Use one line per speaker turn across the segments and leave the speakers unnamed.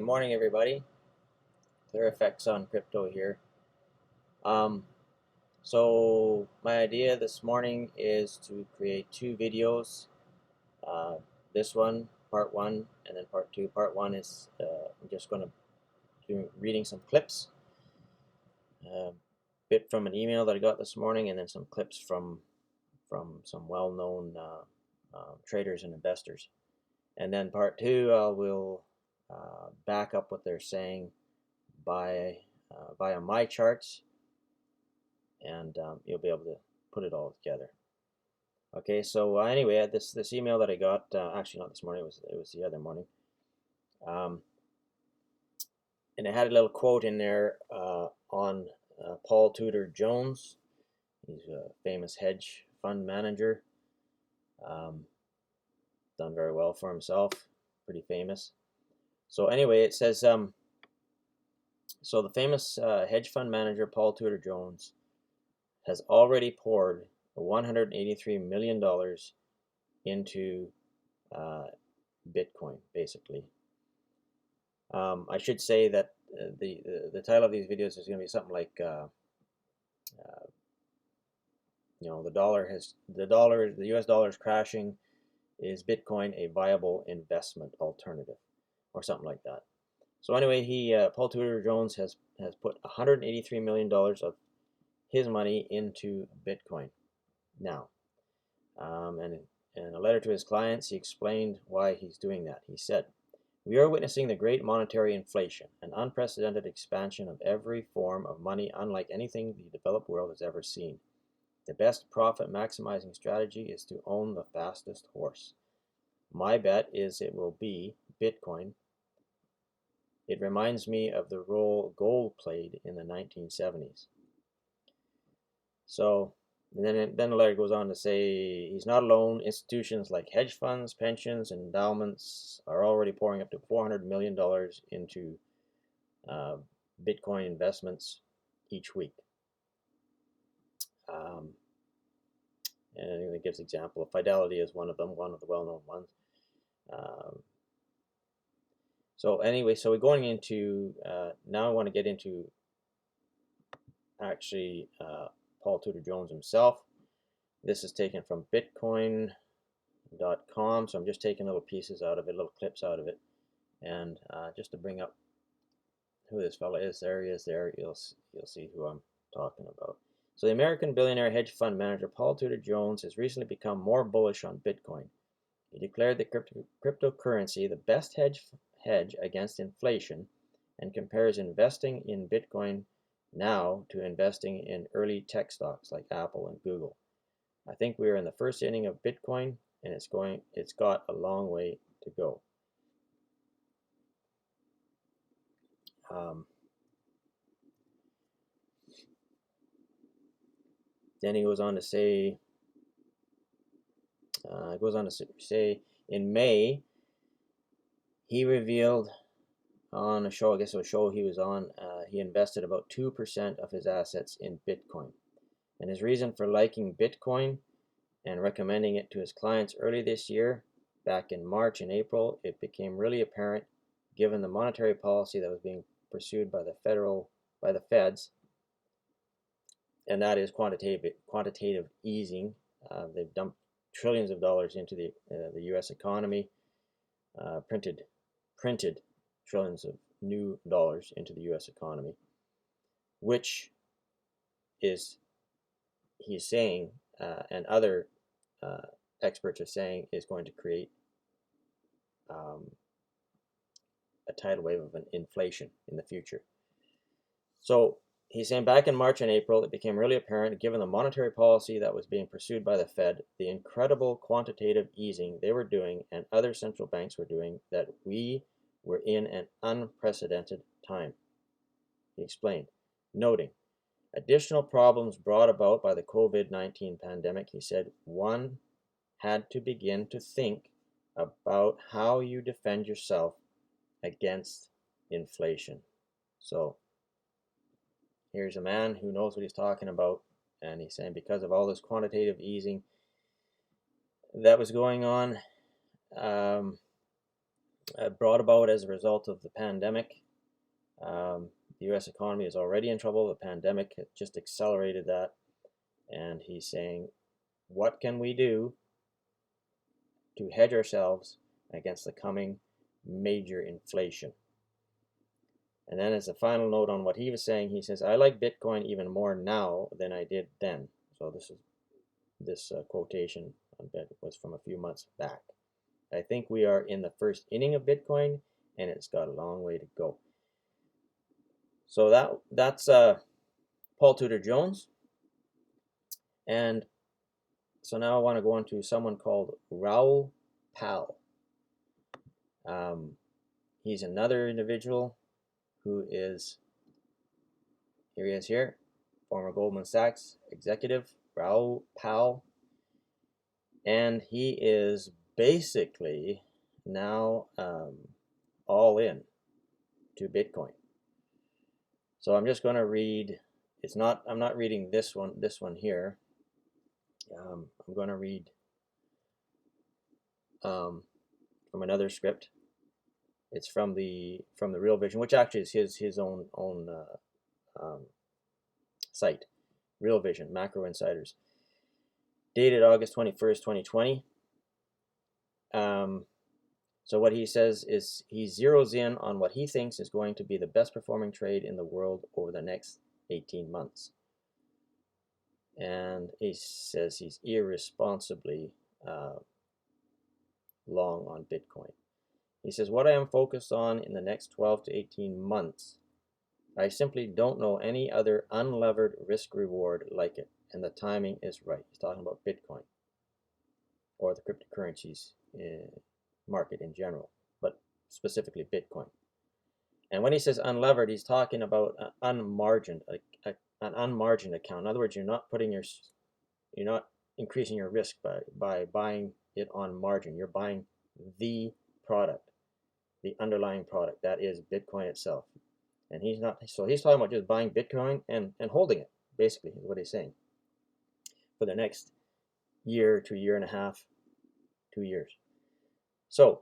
morning, everybody. Clear FX on crypto here. So my idea this morning is to create two videos. This one, part one, and then part two. Part one is I'm just going to do reading some clips, bit from an email that I got this morning, and then some clips from some well-known traders and investors. And then part two, I will back up what they're saying via my charts, and you'll be able to put it all together. Okay, so anyway, this email that I got, actually not this morning, it was the other morning, and it had a little quote in there on Paul Tudor Jones. He's a famous hedge fund manager, done very well for himself, pretty famous. So anyway, it says, so the famous hedge fund manager Paul Tudor Jones has already poured $183 million into Bitcoin, basically. I should say that the title of these videos is going to be something like, the U.S. dollar is crashing. Is Bitcoin a viable investment alternative, or something like that? So anyway, Paul Tudor Jones has put $183 million of his money into Bitcoin now. And in a letter to his clients, he explained why he's doing that. He said, "We are witnessing the great monetary inflation, an unprecedented expansion of every form of money unlike anything the developed world has ever seen. The best profit maximizing strategy is to own the fastest horse. My bet is it will be Bitcoin. It reminds me of the role gold played in the 1970s. So, and then the letter goes on to say he's not alone. Institutions like hedge funds, pensions, and endowments are already pouring up to $400 million into Bitcoin investments each week. And it gives example of Fidelity is one of them, one of the well-known ones. So anyway, so we're going into, now I want to get into actually Paul Tudor Jones himself. This is taken from bitcoin.com, so I'm just taking little pieces out of it, little clips out of it, and just to bring up who this fella is. There he is there. You'll see who I'm talking about. So the American billionaire hedge fund manager Paul Tudor Jones has recently become more bullish on Bitcoin. He declared the cryptocurrency the best hedge against inflation, and compares investing in Bitcoin now to investing in early tech stocks like Apple and Google. I think we are in the first inning of Bitcoin, and it's got a long way to go. Then he goes on to say, in May, he revealed on a show, I guess it was a show he was on, he invested about 2% of his assets in Bitcoin. And his reason for liking Bitcoin and recommending it to his clients early this year, back in March and April, it became really apparent given the monetary policy that was being pursued by the Feds, and that is quantitative easing. They've dumped trillions of dollars into the U.S. economy, printed trillions of new dollars into the U.S. economy, which is, he's saying, and other experts are saying, is going to create a tidal wave of an inflation in the future. So he's saying back in March and April, it became really apparent, given the monetary policy that was being pursued by the Fed, the incredible quantitative easing they were doing and other central banks were doing, that we were in an unprecedented time. He explained, noting additional problems brought about by the COVID-19 pandemic. He said one had to begin to think about how you defend yourself against inflation. So here's a man who knows what he's talking about, and he's saying because of all this quantitative easing that was going on, brought about as a result of the pandemic. The U.S. economy is already in trouble. The pandemic just accelerated that. And he's saying, what can we do to hedge ourselves against the coming major inflation? And then as a final note on what he was saying, he says, I like Bitcoin even more now than I did then. So this quotation was from a few months back. I think we are in the first inning of Bitcoin, and it's got a long way to go. So that's Paul Tudor Jones. And so now I want to go on to someone called Raoul Pal. He's another individual who is, here he is here, former Goldman Sachs executive, Raoul Pal. And he is basically now all in to Bitcoin. So I'm just going to read, I'm not reading this one here. I'm going to read from another script. It's from the Real Vision, which actually is his own site, Real Vision, Macro Insiders, dated August 21st, 2020. So what he says is he zeroes in on what he thinks is going to be the best performing trade in the world over the next 18 months. And he says he's irresponsibly long on Bitcoin. He says, what I am focused on in the next 12 to 18 months, I simply don't know any other unlevered risk reward like it, and the timing is right. He's talking about Bitcoin or the cryptocurrencies market in general, but specifically Bitcoin. And when he says unlevered, he's talking about an unmargined account. In other words, you're not increasing your risk by buying it on margin. You're buying the product, the underlying product that is Bitcoin itself. And he's talking about just buying Bitcoin and holding it, basically, is what he's saying, for the next year to year and a half, 2 years. So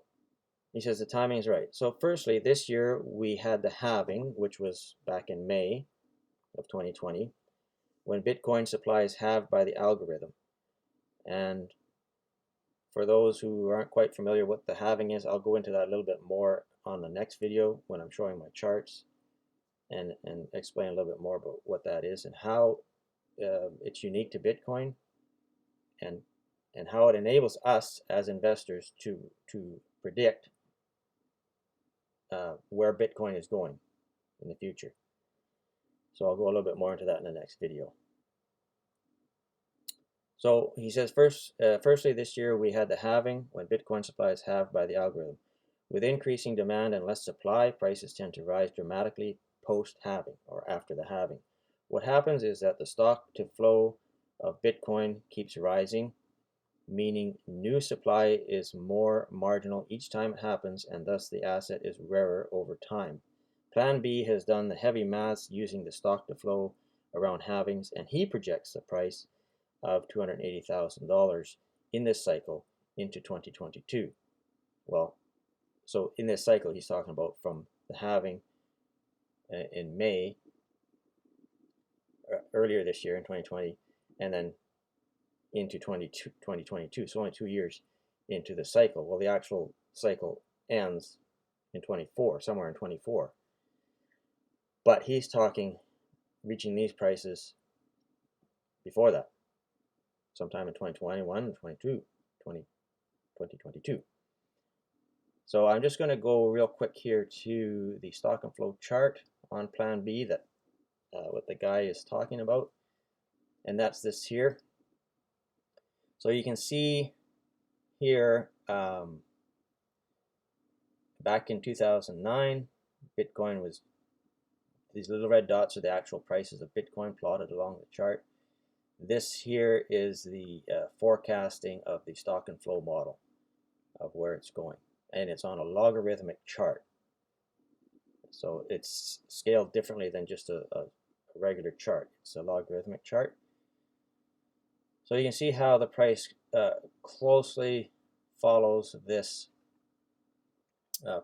he says the timing is right. So firstly, this year we had the halving, which was back in May of 2020, when Bitcoin supply is halved by the algorithm. And for those who aren't quite familiar with what the halving is, I'll go into that a little bit more on the next video when I'm showing my charts and explain a little bit more about what that is and how it's unique to Bitcoin and how it enables us as investors to predict where Bitcoin is going in the future. So I'll go a little bit more into that in the next video. So he says, firstly, this year we had the halving when Bitcoin supply is halved by the algorithm. With increasing demand and less supply, prices tend to rise dramatically post-halving or after the halving. What happens is that the stock to flow of Bitcoin keeps rising, meaning new supply is more marginal each time it happens, and thus the asset is rarer over time. Plan B has done the heavy maths using the stock to flow around halvings, and he projects the price of $280,000 in this cycle into 2022. Well, so in this cycle, he's talking about from the halving in May, earlier this year in 2020, and then into 2022, so only 2 years into the cycle. Well, the actual cycle ends in 24, somewhere in 24. But he's talking reaching these prices before that, sometime in 2021 and 2022. So I'm just going to go real quick here to the stock and flow chart on Plan B, that what the guy is talking about, and that's this here. So you can see here, back in 2009, Bitcoin was, these little red dots are the actual prices of Bitcoin plotted along the chart. This here is the forecasting of the stock and flow model of where it's going, and it's on a logarithmic chart. So it's scaled differently than just a regular chart. It's a logarithmic chart. So you can see how the price closely follows this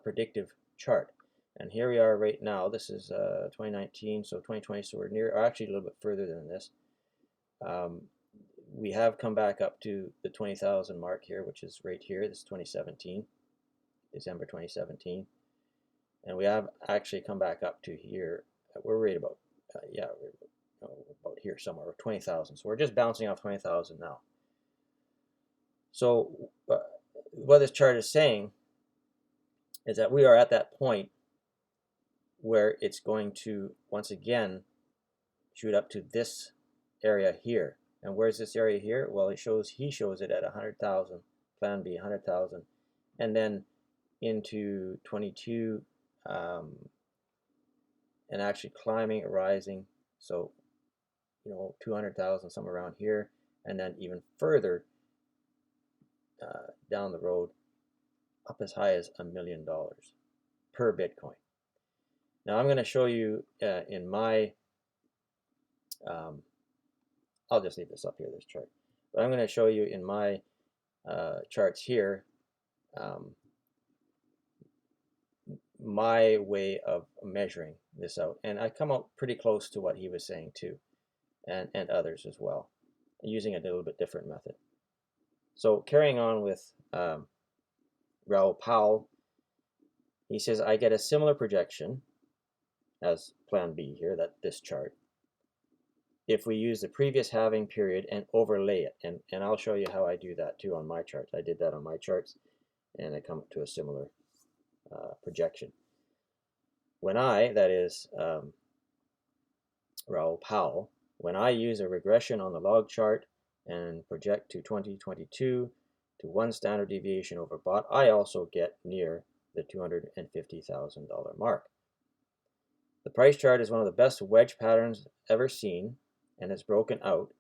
predictive chart. And here we are right now. This is 2019, so 2020, so we're near, or actually a little bit further than this. We have come back up to the 20,000 mark here, which is right here. This is 2017, December 2017. And we have actually come back up to here. We're right about, yeah, we're about here somewhere, 20,000. So we're just bouncing off 20,000 now. So what this chart is saying is that we are at that point where it's going to once again shoot up to this area here. And where's this area here? Well, he shows it at 100,000, plan B 100,000, and then into 22, and actually climbing, rising. So 200,000 somewhere around here, and then even further down the road, up as high as $1 million per Bitcoin. Now I'm going to show you in my, I'll just leave this up here, this chart, but I'm going to show you in my charts here my way of measuring this out, and I come out pretty close to what he was saying too, and others as well, using a little bit different method. So carrying on with Raoul Pal, he says, I get a similar projection as plan B here, this chart, if we use the previous halving period and overlay it. And I'll show you how I do that too on my charts. I did that on my charts, and I come up to a similar projection. When that is Raoul Pal, when I use a regression on the log chart and project to 2022 to 1 standard deviation over bot, I also get near the $250,000 mark. The price chart is one of the best wedge patterns ever seen, and it's broken out.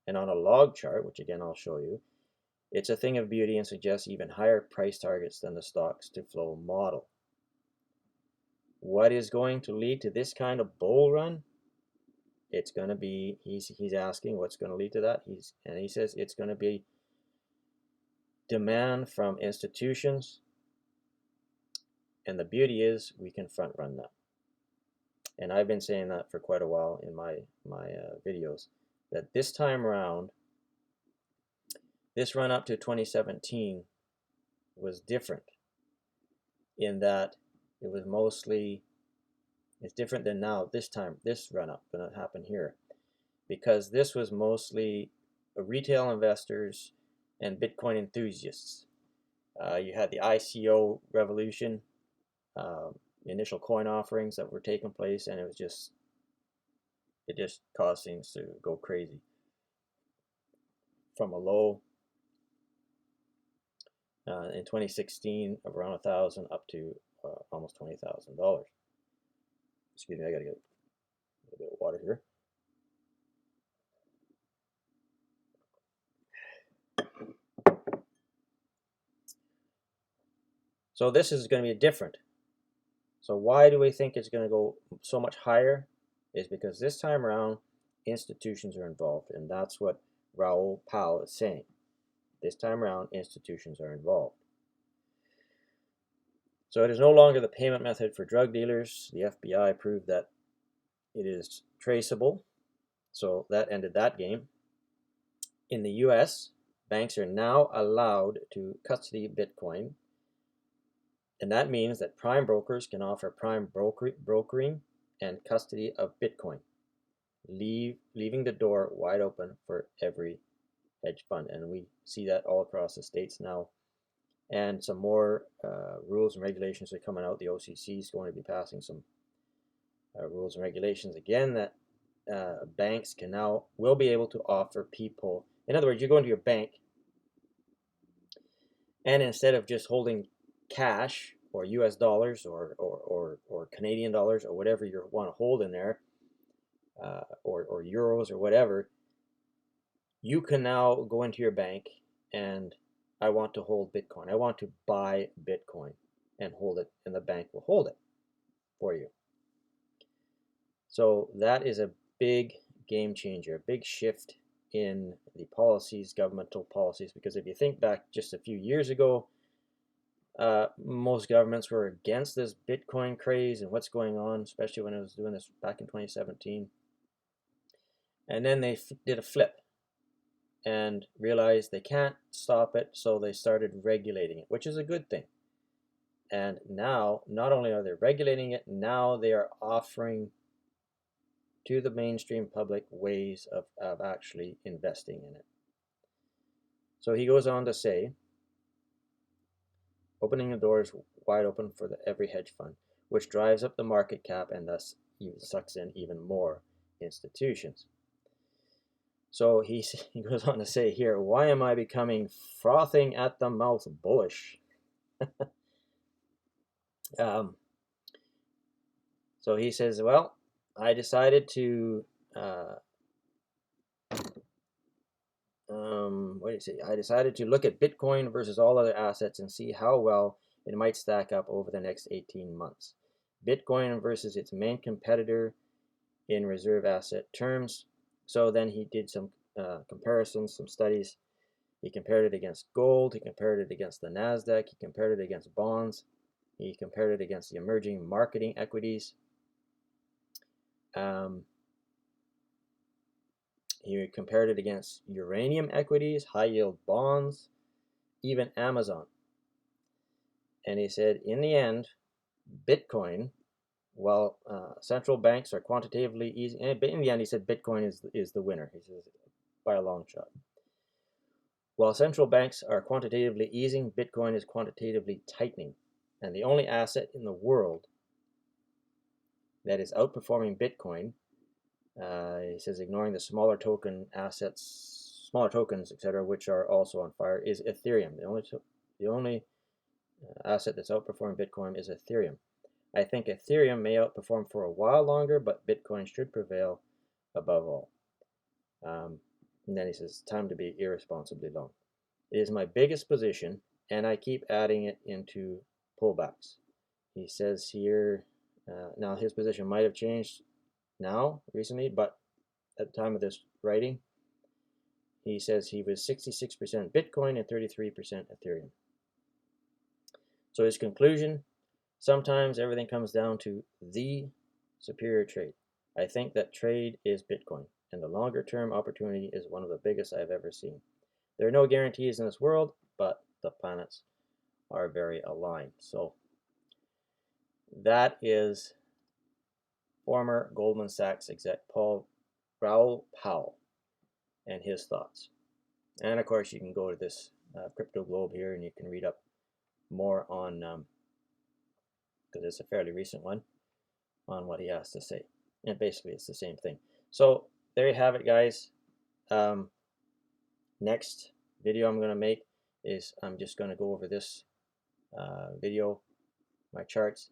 And on a log chart, which again I'll show you, it's a thing of beauty and suggests even higher price targets than the stocks to flow model. What is going to lead to this kind of bull run? It's going to be, he's asking what's going to lead to that. And he says it's going to be demand from institutions, and the beauty is we can front run that. And I've been saying that for quite a while in my videos, that this time around, this run up to 2017 was different in that it was mostly, it's different than now. This time, this run up going to happen here, because this was mostly retail investors and Bitcoin enthusiasts. You had the ICO revolution, initial coin offerings that were taking place, and it just caused things to go crazy. From a low in 2016 of around 1,000 up to almost $20,000. Excuse me, I gotta get a bit of water here. So this is going to be different. So why do we think it's going to go so much higher? Is because this time around institutions are involved, and that's what Raoul Pal is saying. This time around institutions are involved. So it is no longer the payment method for drug dealers. The FBI proved that it is traceable, so that ended that game. In the US, banks are now allowed to custody Bitcoin, and that means that prime brokers can offer prime brokering and custody of Bitcoin, leaving the door wide open for every hedge fund. And we see that all across the states now. And some more rules and regulations are coming out. The OCC is going to be passing some rules and regulations again that banks will be able to offer people. In other words, you go into your bank, and instead of just holding cash or US dollars or Canadian dollars or whatever you want to hold in there, or euros or whatever, you can now go into your bank and I want to hold Bitcoin. I want to buy Bitcoin and hold it, and the bank will hold it for you. So that is a big game changer, a big shift in the policies, governmental policies, because if you think back just a few years ago, most governments were against this Bitcoin craze and what's going on, especially when I was doing this back in 2017. And then they did a flip and realized they can't stop it, so they started regulating it, which is a good thing. And now, not only are they regulating it, now they are offering to the mainstream public ways of actually investing in it. So he goes on to say, opening the doors wide open for every hedge fund, which drives up the market cap and thus sucks in even more institutions. So he goes on to say here, why am I becoming frothing at the mouth bullish? So he says, well, I decided to what do you say? I decided to look at Bitcoin versus all other assets and see how well it might stack up over the next 18 months. Bitcoin versus its main competitor in reserve asset terms. So then he did some comparisons, some studies. He compared it against gold. He compared it against the NASDAQ. He compared it against bonds. He compared it against the emerging marketing equities. He compared it against uranium equities, high-yield bonds, even Amazon. And he said, in the end, Bitcoin, while central banks are quantitatively easing, in the end, he said Bitcoin is the winner. He says, by a long shot. While central banks are quantitatively easing, Bitcoin is quantitatively tightening. And the only asset in the world that is outperforming Bitcoin, he says, ignoring the smaller token assets, smaller tokens, etc., which are also on fire, is Ethereum. The only asset that's outperforming Bitcoin is Ethereum. I think Ethereum may outperform for a while longer, but Bitcoin should prevail above all. And then he says, time to be irresponsibly long. It is my biggest position, and I keep adding it into pullbacks. He says here, now his position might have changed now, recently, but at the time of this writing, he says he was 66% Bitcoin and 33% Ethereum. So his conclusion, sometimes everything comes down to the superior trade. I think that trade is Bitcoin, and the longer term opportunity is one of the biggest I've ever seen. There are no guarantees in this world, but the planets are very aligned. So that is former Goldman Sachs exec Raoul Pal and his thoughts. And of course, you can go to this Crypto Globe here and you can read up more on, because it's a fairly recent one, on what he has to say. And basically, it's the same thing. So there you have it, guys. Next video I'm going to make is I'm just going to go over this video, my charts,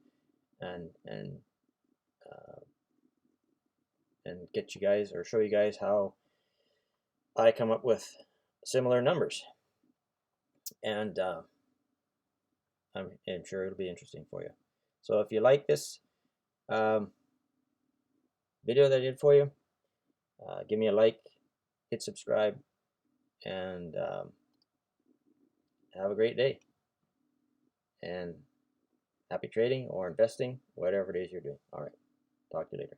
and get you guys, or show you guys how I come up with similar numbers. And I'm sure it'll be interesting for you. So if you like this video that I did for you, give me a like, hit subscribe, and have a great day. And happy trading or investing, whatever it is you're doing. All right, talk to you later.